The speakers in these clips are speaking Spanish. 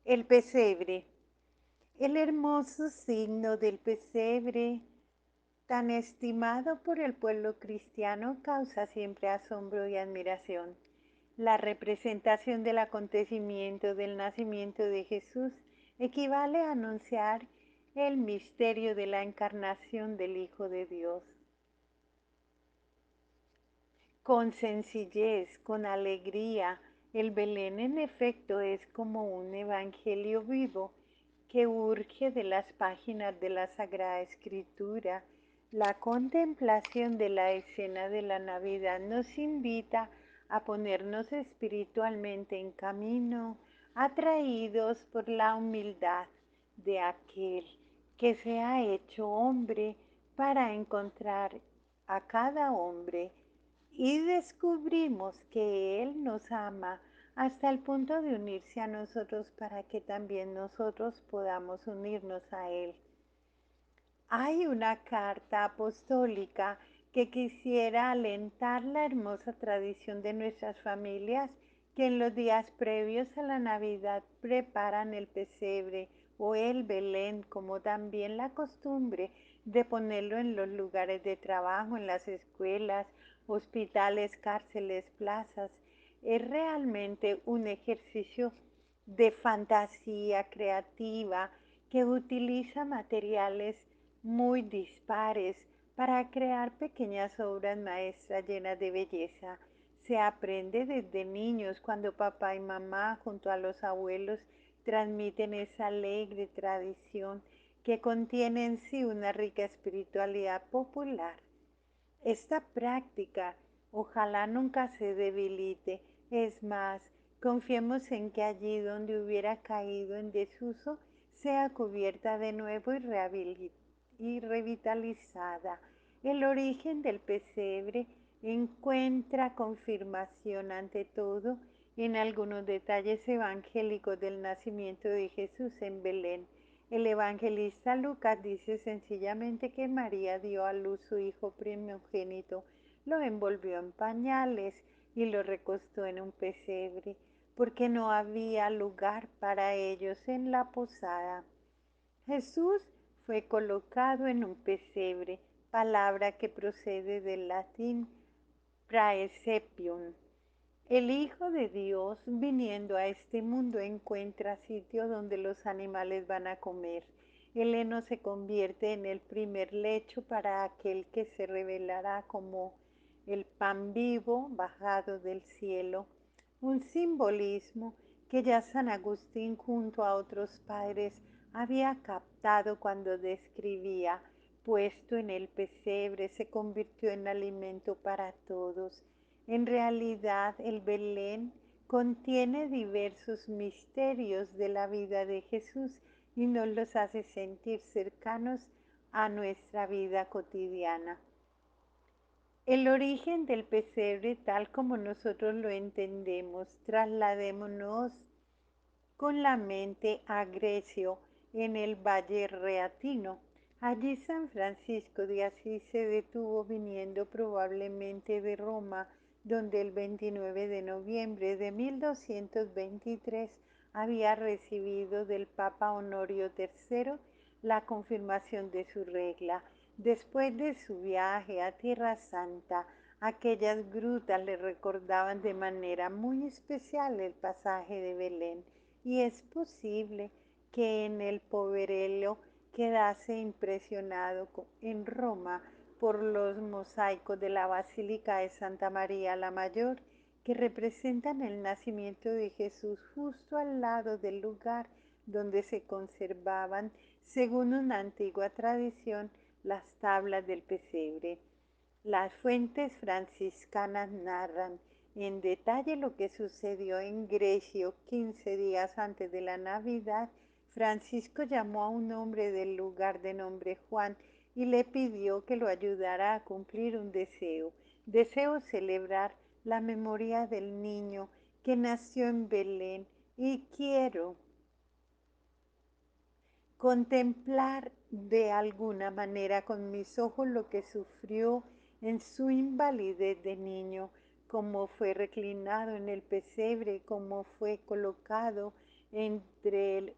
El pesebre, el hermoso signo del pesebre, tan estimado por el pueblo cristiano, causa siempre asombro y admiración. La representación del acontecimiento del nacimiento de Jesús equivale a anunciar el misterio de la encarnación del Hijo de Dios. Con sencillez, con alegría, el Belén en efecto es como un evangelio vivo que urge de las páginas de la Sagrada Escritura. La contemplación de la escena de la Navidad nos invita a ponernos espiritualmente en camino, atraídos por la humildad de aquel que se ha hecho hombre para encontrar a cada hombre, y descubrimos que Él nos ama hasta el punto de unirse a nosotros para que también nosotros podamos unirnos a Él. Hay una carta apostólica que quisiera alentar la hermosa tradición de nuestras familias que en los días previos a la Navidad preparan el pesebre o el Belén, como también la costumbre de ponerlo en los lugares de trabajo, en las escuelas, hospitales, cárceles, plazas. Es realmente un ejercicio de fantasía creativa que utiliza materiales muy dispares para crear pequeñas obras maestras llenas de belleza. Se aprende desde niños cuando papá y mamá junto a los abuelos transmiten esa alegre tradición que contiene en sí una rica espiritualidad popular. Esta práctica ojalá nunca se debilite. Es más, confiemos en que allí donde hubiera caído en desuso sea cubierta de nuevo y revitalizada. El origen del pesebre encuentra confirmación ante todo en algunos detalles evangélicos del nacimiento de Jesús en Belén. El evangelista Lucas dice sencillamente que María dio a luz su hijo primogénito, lo envolvió en pañales y lo recostó en un pesebre, porque no había lugar para ellos en la posada. Jesús fue colocado en un pesebre, palabra que procede del latín praesepium. El Hijo de Dios, viniendo a este mundo, encuentra sitio donde los animales van a comer. El heno se convierte en el primer lecho para aquel que se revelará como el pan vivo bajado del cielo, un simbolismo que ya San Agustín junto a otros padres había captado cuando describía: puesto en el pesebre se convirtió en alimento para todos. En realidad, el Belén contiene diversos misterios de la vida de Jesús y nos los hace sentir cercanos a nuestra vida cotidiana. El origen del pesebre, tal como nosotros lo entendemos, trasladémonos con la mente a Grecio, en el Valle Reatino. Allí San Francisco de Asís se detuvo viniendo probablemente de Roma, donde el 29 de noviembre de 1223 había recibido del Papa Honorio III la confirmación de su regla. Después de su viaje a Tierra Santa, aquellas grutas le recordaban de manera muy especial el pasaje de Belén, y es posible que en el Poverello quedase impresionado en Roma por los mosaicos de la Basílica de Santa María la Mayor, que representan el nacimiento de Jesús justo al lado del lugar donde se conservaban, según una antigua tradición, las tablas del pesebre. Las fuentes franciscanas narran en detalle lo que sucedió en Grecia 15 días antes de la Navidad. Francisco llamó a un hombre del lugar de nombre Juan y le pidió que lo ayudara a cumplir un deseo. Deseo celebrar la memoria del niño que nació en Belén, y quiero contemplar de alguna manera con mis ojos lo que sufrió en su invalidez de niño, cómo fue reclinado en el pesebre, cómo fue colocado entre el,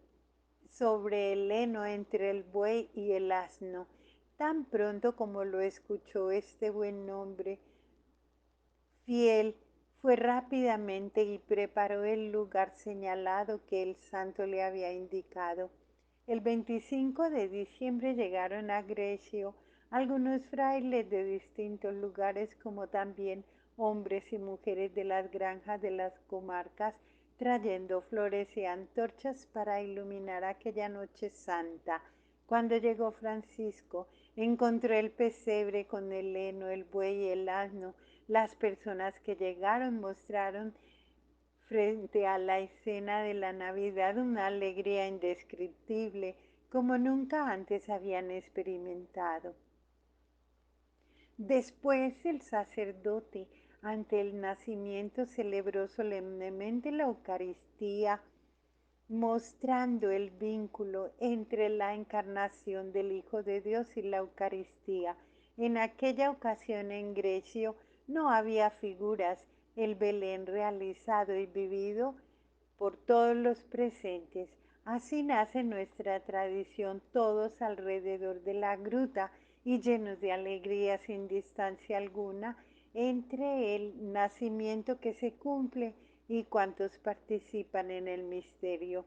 sobre el heno entre el buey y el asno. Tan pronto como lo escuchó este buen hombre fiel, fue rápidamente y preparó el lugar señalado que el santo le había indicado. El 25 de diciembre llegaron a Grecio algunos frailes de distintos lugares, como también hombres y mujeres de las granjas de las comarcas, trayendo flores y antorchas para iluminar aquella noche santa. Cuando llegó Francisco, encontró el pesebre con el heno, el buey y el asno. Las personas que llegaron mostraron frente a la escena de la Navidad una alegría indescriptible como nunca antes habían experimentado. Después el sacerdote, ante el nacimiento, celebró solemnemente la Eucaristía, mostrando el vínculo entre la encarnación del Hijo de Dios y la Eucaristía. En aquella ocasión en Grecio no había figuras, el Belén realizado y vivido por todos los presentes. Así nace nuestra tradición, todos alrededor de la gruta y llenos de alegría sin distancia alguna entre el nacimiento que se cumple y cuantos participan en el misterio.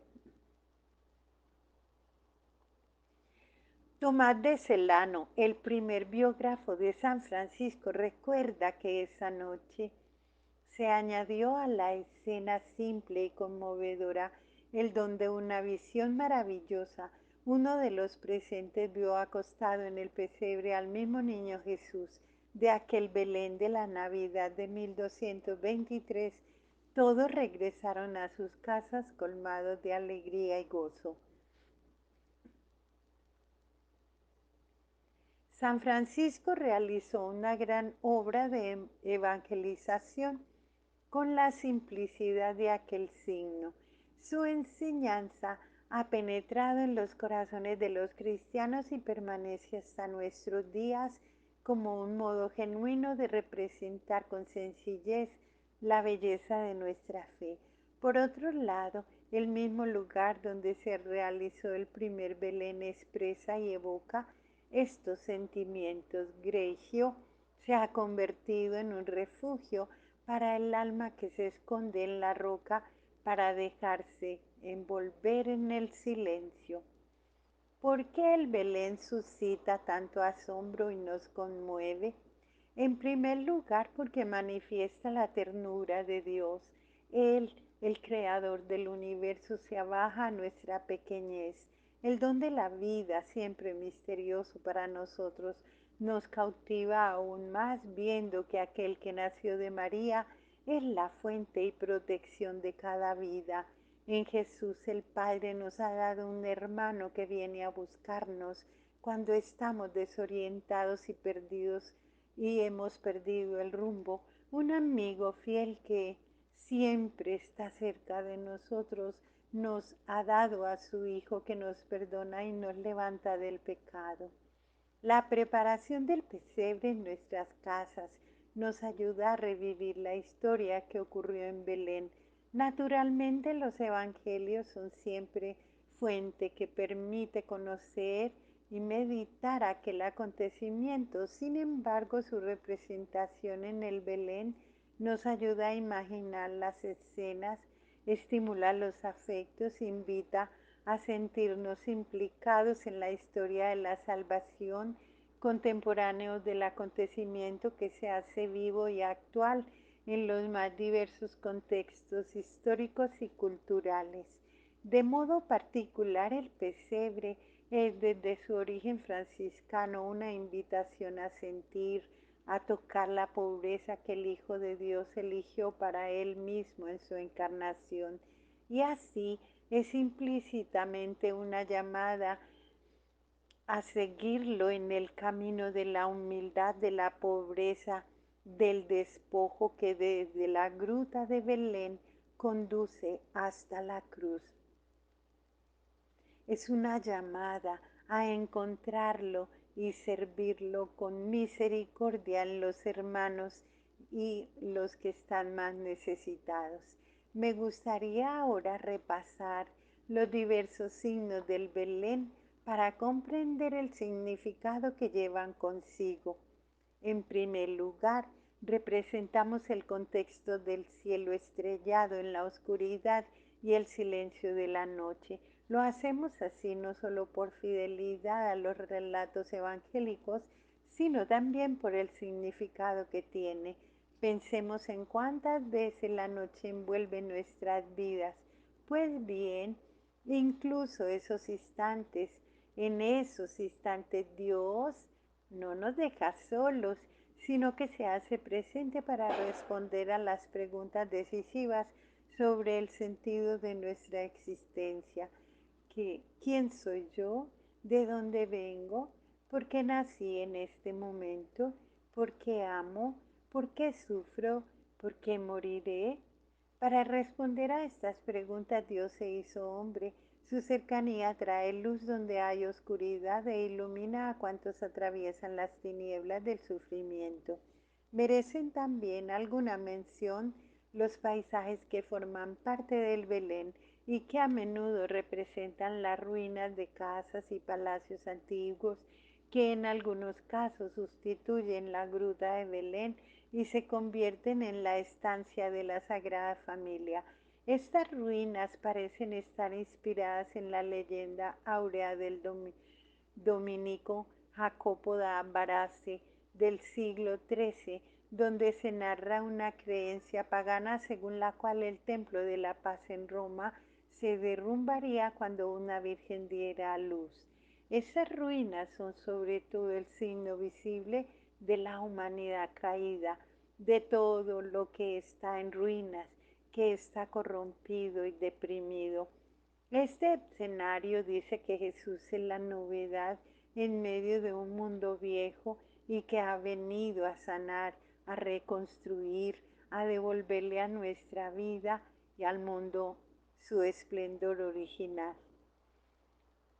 Tomás de Celano, el primer biógrafo de San Francisco, recuerda que esa noche se añadió a la escena simple y conmovedora el don de una visión maravillosa. Uno de los presentes vio acostado en el pesebre al mismo niño Jesús de aquel Belén de la Navidad de 1223. Todos regresaron a sus casas colmados de alegría y gozo. San Francisco realizó una gran obra de evangelización con la simplicidad de aquel signo. Su enseñanza ha penetrado en los corazones de los cristianos y permanece hasta nuestros días como un modo genuino de representar con sencillez la belleza de nuestra fe. Por otro lado, el mismo lugar donde se realizó el primer Belén expresa y evoca estos sentimientos. Gregio se ha convertido en un refugio para el alma que se esconde en la roca para dejarse envolver en el silencio. ¿Por qué el Belén suscita tanto asombro y nos conmueve? En primer lugar, porque manifiesta la ternura de Dios. Él, el creador del universo, se abaja a nuestra pequeñez. El don de la vida, siempre misterioso para nosotros, nos cautiva aún más viendo que aquel que nació de María es la fuente y protección de cada vida. En Jesús el Padre nos ha dado un hermano que viene a buscarnos cuando estamos desorientados y perdidos y hemos perdido el rumbo, un amigo fiel que siempre está cerca de nosotros, nos ha dado a su Hijo que nos perdona y nos levanta del pecado. La preparación del pesebre en nuestras casas nos ayuda a revivir la historia que ocurrió en Belén. Naturalmente los evangelios son siempre fuente que permite conocer y meditar aquel acontecimiento. Sin embargo, su representación en el Belén nos ayuda a imaginar las escenas, estimula los afectos, invita a sentirnos implicados en la historia de la salvación, contemporáneos del acontecimiento que se hace vivo y actual en los más diversos contextos históricos y culturales. De modo particular, el pesebre es desde su origen franciscano una invitación a sentir, a tocar la pobreza que el Hijo de Dios eligió para Él mismo en su encarnación. Y así es implícitamente una llamada a seguirlo en el camino de la humildad, de la pobreza, del despojo que desde la gruta de Belén conduce hasta la cruz. Es una llamada a encontrarlo y servirlo con misericordia en los hermanos y los que están más necesitados. Me gustaría ahora repasar los diversos signos del Belén para comprender el significado que llevan consigo. En primer lugar, representamos el contexto del cielo estrellado en la oscuridad y el silencio de la noche. Lo hacemos así no solo por fidelidad a los relatos evangélicos, sino también por el significado que tiene. Pensemos en cuántas veces la noche envuelve nuestras vidas. Pues bien, incluso en esos instantes Dios no nos deja solos, sino que se hace presente para responder a las preguntas decisivas sobre el sentido de nuestra existencia. ¿Quién soy yo? ¿De dónde vengo? ¿Por qué nací en este momento? ¿Por qué amo? ¿Por qué sufro? ¿Por qué moriré? Para responder a estas preguntas Dios se hizo hombre. Su cercanía trae luz donde hay oscuridad e ilumina a cuantos atraviesan las tinieblas del sufrimiento. Merecen también alguna mención los paisajes que forman parte del Belén y que a menudo representan las ruinas de casas y palacios antiguos que en algunos casos sustituyen la gruta de Belén y se convierten en la estancia de la Sagrada Familia. Estas ruinas parecen estar inspiradas en la leyenda áurea del dominico Jacopo da Barassi del siglo XIII, donde se narra una creencia pagana según la cual el templo de la paz en Roma se derrumbaría cuando una virgen diera a luz. Esas ruinas son sobre todo el signo visible de la humanidad caída, de todo lo que está en ruinas, que está corrompido y deprimido. Este escenario dice que Jesús es la novedad en medio de un mundo viejo y que ha venido a sanar, a reconstruir, a devolverle a nuestra vida y al mundo su esplendor original.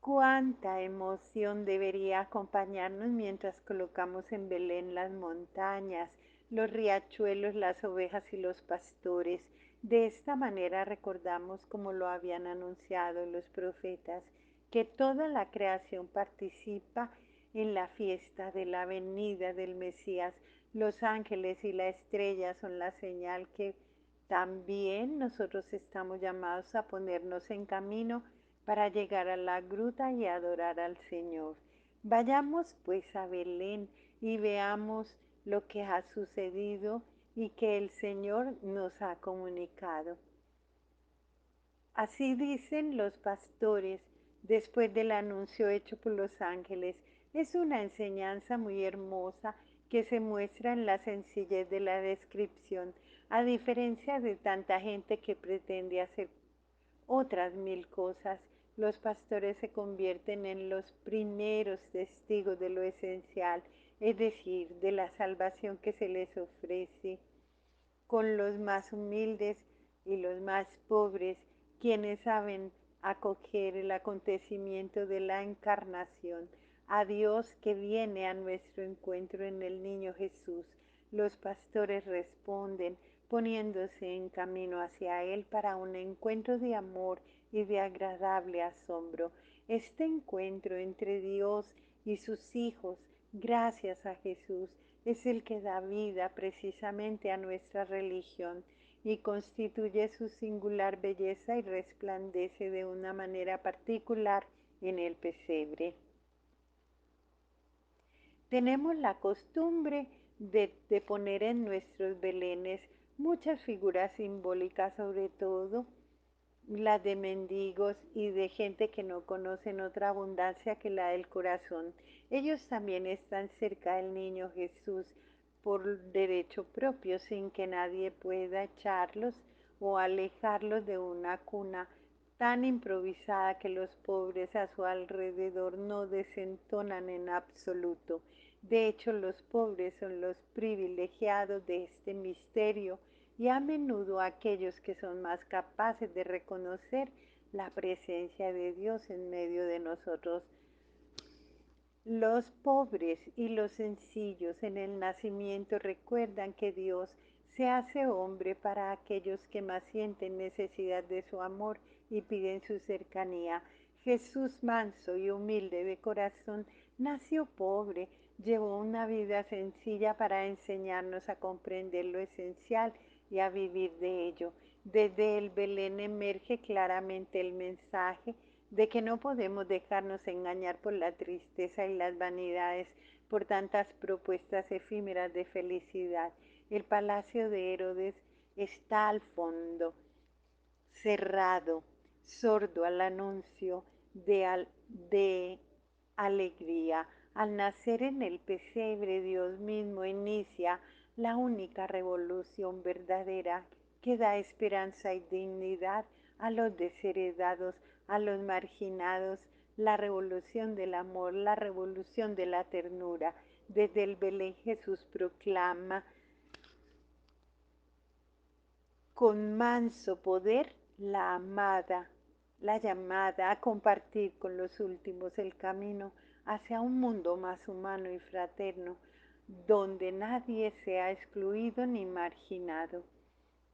Cuánta emoción debería acompañarnos mientras colocamos en Belén las montañas, los riachuelos, las ovejas y los pastores. De esta manera recordamos, como lo habían anunciado los profetas, que toda la creación participa en la fiesta de la venida del Mesías. Los ángeles y la estrella son la señal que también nosotros estamos llamados a ponernos en camino para llegar a la gruta y adorar al Señor. Vayamos pues a Belén y veamos lo que ha sucedido y que el Señor nos ha comunicado. Así dicen los pastores después del anuncio hecho por los ángeles. Es una enseñanza muy hermosa que se muestra en la sencillez de la descripción, a diferencia de tanta gente que pretende hacer otras mil cosas. Los pastores se convierten en los primeros testigos de lo esencial, es decir, de la salvación que se les ofrece con los más humildes y los más pobres, quienes saben acoger el acontecimiento de la encarnación, a Dios que viene a nuestro encuentro en el niño Jesús. Los pastores responden poniéndose en camino hacia Él para un encuentro de amor y de agradable asombro. Este encuentro entre Dios y sus hijos, gracias a Jesús, es el que da vida precisamente a nuestra religión y constituye su singular belleza y resplandece de una manera particular en el pesebre. Tenemos la costumbre de poner en nuestros belenes muchas figuras simbólicas, sobre todo las de mendigos y de gente que no conocen otra abundancia que la del corazón. Ellos también están cerca del niño Jesús por derecho propio, sin que nadie pueda echarlos o alejarlos de una cuna tan improvisada que los pobres a su alrededor no desentonan en absoluto. De hecho, los pobres son los privilegiados de este misterio y a menudo aquellos que son más capaces de reconocer la presencia de Dios en medio de nosotros. Los pobres y los sencillos en el nacimiento recuerdan que Dios se hace hombre para aquellos que más sienten necesidad de su amor y piden su cercanía. Jesús, manso y humilde de corazón, nació pobre, llevó una vida sencilla para enseñarnos a comprender lo esencial y a vivir de ello. Desde el Belén emerge claramente el mensaje de que no podemos dejarnos engañar por la tristeza y las vanidades, por tantas propuestas efímeras de felicidad. El palacio de Herodes está al fondo, cerrado, sordo al anuncio de alegría. Al nacer en el pesebre, Dios mismo inicia la única revolución verdadera que da esperanza y dignidad a los desheredados, a los marginados, la revolución del amor, la revolución de la ternura. Desde el Belén Jesús proclama con manso poder la amada, la llamada a compartir con los últimos el camino hacia un mundo más humano y fraterno, donde nadie sea excluido ni marginado.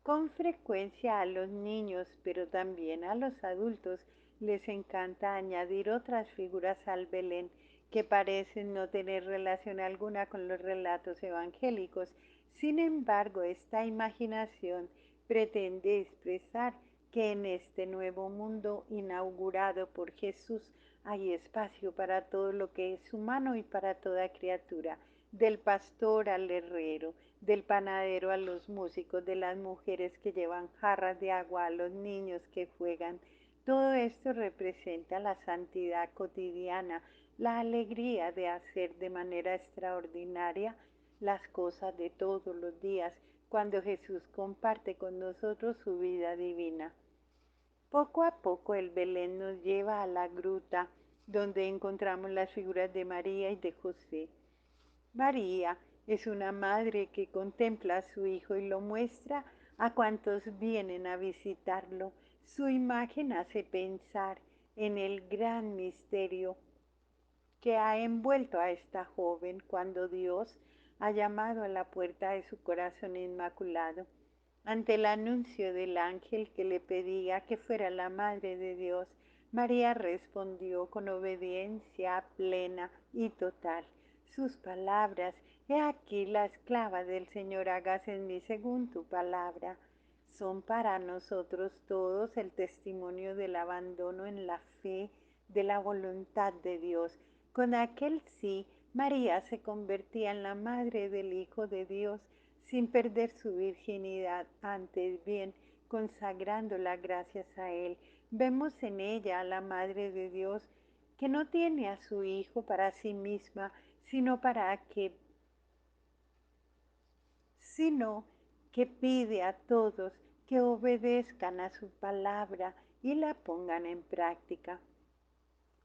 Con frecuencia a los niños, pero también a los adultos, les encanta añadir otras figuras al Belén que parecen no tener relación alguna con los relatos evangélicos. Sin embargo, esta imaginación pretende expresar que en este nuevo mundo inaugurado por Jesús hay espacio para todo lo que es humano y para toda criatura, del pastor al herrero, del panadero a los músicos, de las mujeres que llevan jarras de agua a los niños que juegan. Todo esto representa la santidad cotidiana, la alegría de hacer de manera extraordinaria las cosas de todos los días, cuando Jesús comparte con nosotros su vida divina. Poco a poco el Belén nos lleva a la gruta donde encontramos las figuras de María y de José. María es una madre que contempla a su hijo y lo muestra a cuantos vienen a visitarlo. Su imagen hace pensar en el gran misterio que ha envuelto a esta joven cuando Dios ha llamado a la puerta de su corazón inmaculado. Ante el anuncio del ángel que le pedía que fuera la Madre de Dios, María respondió con obediencia plena y total. Sus palabras: he aquí la esclava del Señor, hágase en mí según tu palabra, son para nosotros todos el testimonio del abandono en la fe de la voluntad de Dios. Con aquel sí, María se convertía en la madre del Hijo de Dios sin perder su virginidad, antes bien consagrándola gracias a Él. Vemos en ella a la Madre de Dios que no tiene a su Hijo para sí misma, sino para que sino que pide a todos que obedezcan a su palabra y la pongan en práctica.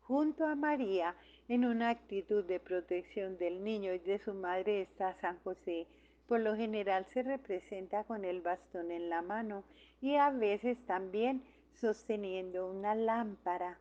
Junto a María, en una actitud de protección del niño y de su madre, está San José. Por lo general se representa con el bastón en la mano y a veces también sosteniendo una lámpara.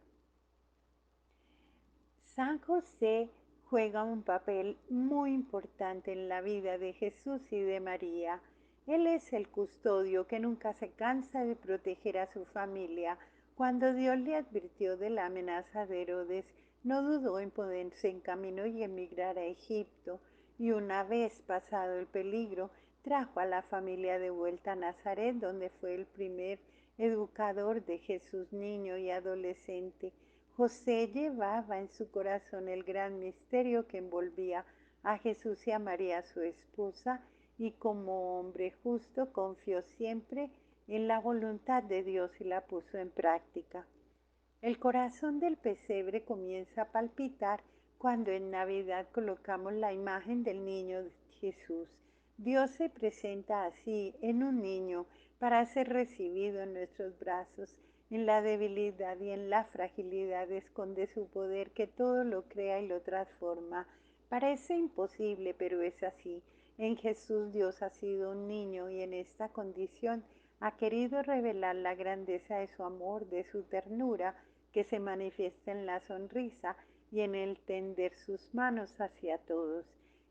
San José juega un papel muy importante en la vida de Jesús y de María. Él es el custodio que nunca se cansa de proteger a su familia. Cuando Dios le advirtió de la amenaza de Herodes, no dudó en ponerse en camino y emigrar a Egipto, y una vez pasado el peligro, trajo a la familia de vuelta a Nazaret, donde fue el primer educador de Jesús niño y adolescente. José llevaba en su corazón el gran misterio que envolvía a Jesús y a María, su esposa, y como hombre justo confió siempre en la voluntad de Dios y la puso en práctica. El corazón del pesebre comienza a palpitar cuando en Navidad colocamos la imagen del niño Jesús. Dios se presenta así en un niño para ser recibido en nuestros brazos. En la debilidad y en la fragilidad esconde su poder que todo lo crea y lo transforma. Parece imposible, pero es así. En Jesús Dios ha sido un niño y en esta condición ha querido revelar la grandeza de su amor, de su ternura, que se manifiesta en la sonrisa y en el tender sus manos hacia todos.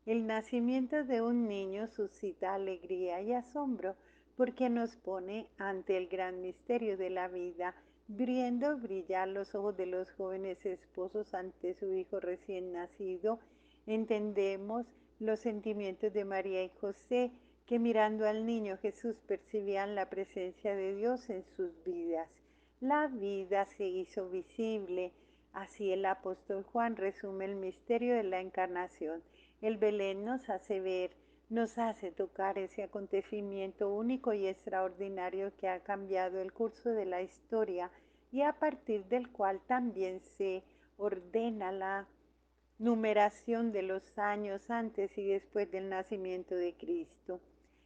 El nacimiento de un niño suscita alegría y asombro porque nos pone ante el gran misterio de la vida, viendo brillar los ojos de los jóvenes esposos ante su hijo recién nacido. Entendemos los sentimientos de María y José, que mirando al niño Jesús percibían la presencia de Dios en sus vidas. La vida se hizo visible. Así el apóstol Juan resume el misterio de la encarnación. El Belén nos hace ver, nos hace tocar ese acontecimiento único y extraordinario que ha cambiado el curso de la historia y a partir del cual también se ordena la numeración de los años antes y después del nacimiento de Cristo.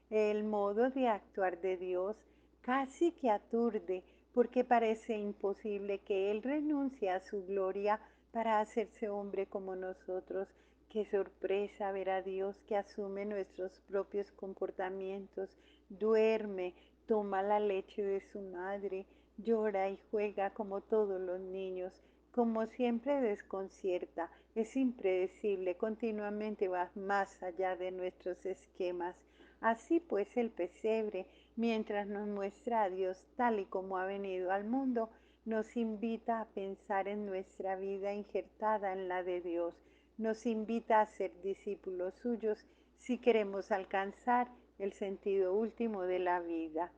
El modo de actuar de Dios casi que aturde porque parece imposible que Él renuncie a su gloria para hacerse hombre como nosotros. Qué sorpresa ver a Dios que asume nuestros propios comportamientos, duerme, toma la leche de su madre, llora y juega como todos los niños, como siempre desconcierta, es impredecible, continuamente va más allá de nuestros esquemas. Así pues el pesebre, mientras nos muestra a Dios tal y como ha venido al mundo, nos invita a pensar en nuestra vida injertada en la de Dios, nos invita a ser discípulos suyos si queremos alcanzar el sentido último de la vida.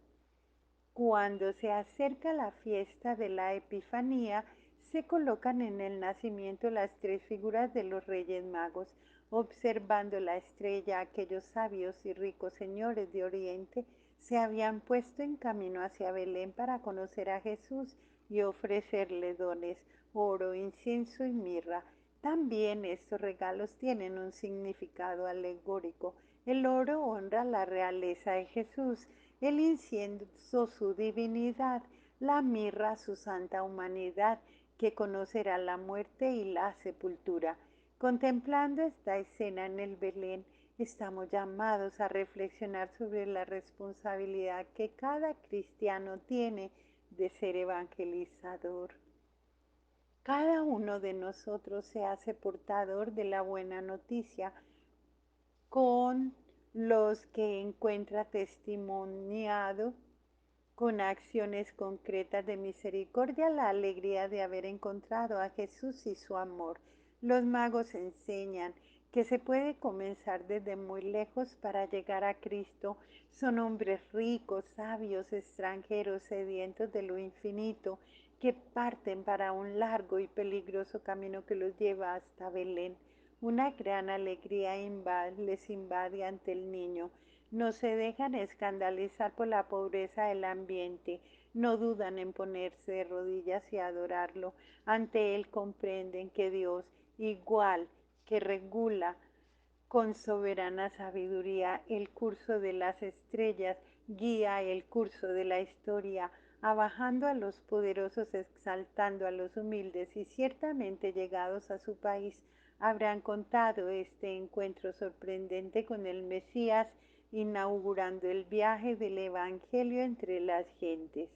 Cuando se acerca la fiesta de la Epifanía, se colocan en el nacimiento las tres figuras de los Reyes Magos. Observando la estrella, aquellos sabios y ricos señores de Oriente se habían puesto en camino hacia Belén para conocer a Jesús y ofrecerle dones, oro, incienso y mirra. También estos regalos tienen un significado alegórico. El oro honra la realeza de Jesús, el incienso su divinidad, la mirra su santa humanidad, que conocerá la muerte y la sepultura. Contemplando esta escena en el Belén, estamos llamados a reflexionar sobre la responsabilidad que cada cristiano tiene de ser evangelizador. Cada uno de nosotros se hace portador de la buena noticia con los que encuentra testimoniado con acciones concretas de misericordia la alegría de haber encontrado a Jesús y su amor. Los magos enseñan que se puede comenzar desde muy lejos para llegar a Cristo. Son hombres ricos, sabios, extranjeros, sedientos de lo infinito, que parten para un largo y peligroso camino que los lleva hasta Belén. Una gran alegría les invade ante el niño. No se dejan escandalizar por la pobreza del ambiente, no dudan en ponerse de rodillas y adorarlo. Ante él comprenden que Dios, igual que regula con soberana sabiduría el curso de las estrellas, guía el curso de la historia, abajando a los poderosos, exaltando a los humildes, y ciertamente llegados a su país habrán contado este encuentro sorprendente con el Mesías, inaugurando el viaje del Evangelio entre las gentes.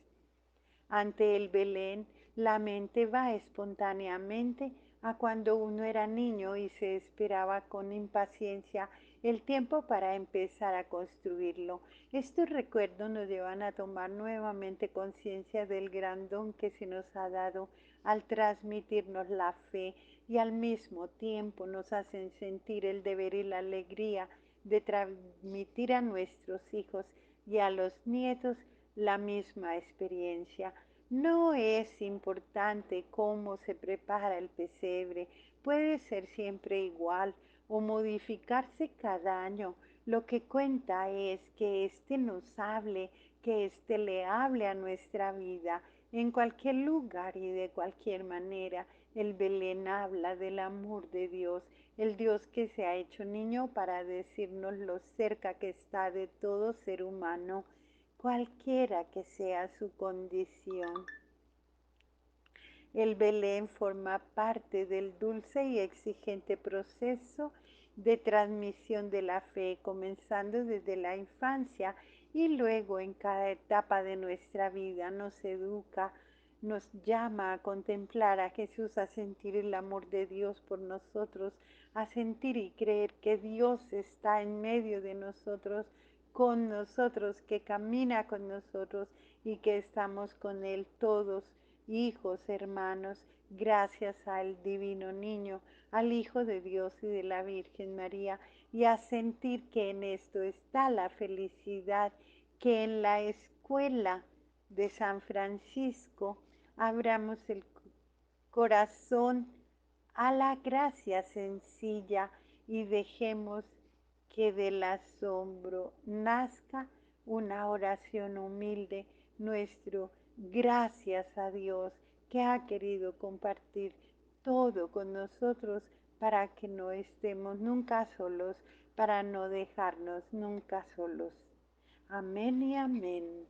Ante el Belén, la mente va espontáneamente a cuando uno era niño y se esperaba con impaciencia el tiempo para empezar a construirlo. Estos recuerdos nos llevan a tomar nuevamente conciencia del gran don que se nos ha dado al transmitirnos la fe, y al mismo tiempo nos hacen sentir el deber y la alegría de transmitir a nuestros hijos y a los nietos la misma experiencia. No es importante cómo se prepara el pesebre, puede ser siempre igual o modificarse cada año. Lo que cuenta es que éste nos hable, que éste le hable a nuestra vida en cualquier lugar y de cualquier manera. El Belén habla del amor de Dios, el Dios que se ha hecho niño para decirnos lo cerca que está de todo ser humano, cualquiera que sea su condición. El Belén forma parte del dulce y exigente proceso de transmisión de la fe, comenzando desde la infancia y luego en cada etapa de nuestra vida nos educa, nos llama a contemplar a Jesús, a sentir el amor de Dios por nosotros, a sentir y creer que Dios está en medio de nosotros, con nosotros, que camina con nosotros y que estamos con Él todos, hijos, hermanos, gracias al divino niño, al Hijo de Dios y de la Virgen María, y a sentir que en esto está la felicidad, que en la escuela de San Francisco abramos el corazón a la gracia sencilla y dejemos que del asombro nazca una oración humilde, nuestro gracias a Dios que ha querido compartir todo con nosotros para que no estemos nunca solos, para no dejarnos nunca solos. Amén y amén.